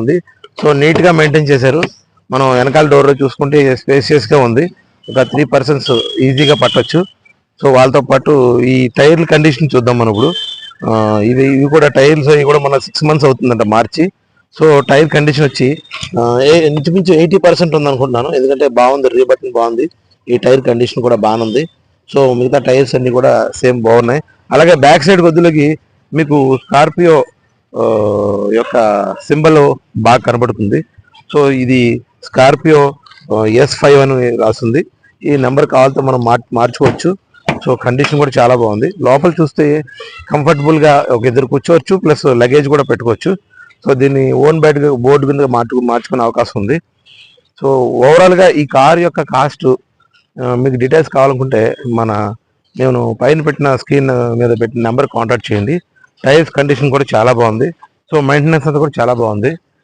ఉంది. సో నీట్గా మెయింటైన్ చేశారు. మనం వెనకాల డోర్ చూసుకుంటే స్పేసియస్గా ఉంది. ఒక 3 persons ఈజీగా పట్టొచ్చు. సో వాళ్ళతో పాటు ఈ టైర్ల కండిషన్ చూద్దాం మనం ఇప్పుడు. ఇవి కూడా టైర్స్ అవి కూడా మన 6 months అవుతుందంట మార్చి. సో టైర్ కండిషన్ వచ్చి ఇంచుమించు 80% ఉంది అనుకుంటున్నాను. ఎందుకంటే బాగుంది, రీబటన్ బాగుంది, ఈ టైర్ కండిషన్ కూడా బాగుంది. సో మిగతా టైర్స్ అన్ని కూడా సేమ్ బాగున్నాయి. అలాగే బ్యాక్ సైడ్ గొద్దులకి మీకు స్కార్పియో యొక్క సింబల్ బాగా కనబడుతుంది. సో ఇది స్కార్పియో S5 అని రాస్తుంది. ఈ నెంబర్ కావాలంటే మనం మార్చుకోవచ్చు. సో కండిషన్ కూడా చాలా బాగుంది. లోపల చూస్తే కంఫర్టబుల్గా ఒక ఇద్దరు కూర్చోవచ్చు, ప్లస్ లగేజ్ కూడా పెట్టుకోవచ్చు. సో దీన్ని ఓన్ బోర్డు కింద మార్చుకునే అవకాశం ఉంది. సో ఓవరాల్గా ఈ కార్ యొక్క కాస్ట్ మీకు డీటెయిల్స్ కావాలనుకుంటే నేను పైన పెట్టిన స్క్రీన్ మీద పెట్టిన నెంబర్ కాంటాక్ట్ చేయండి. టైర్స్ కండిషన్ కూడా చాలా బాగుంది. సో మెయింటెనెన్స్ అంతా కూడా చాలా బాగుంది.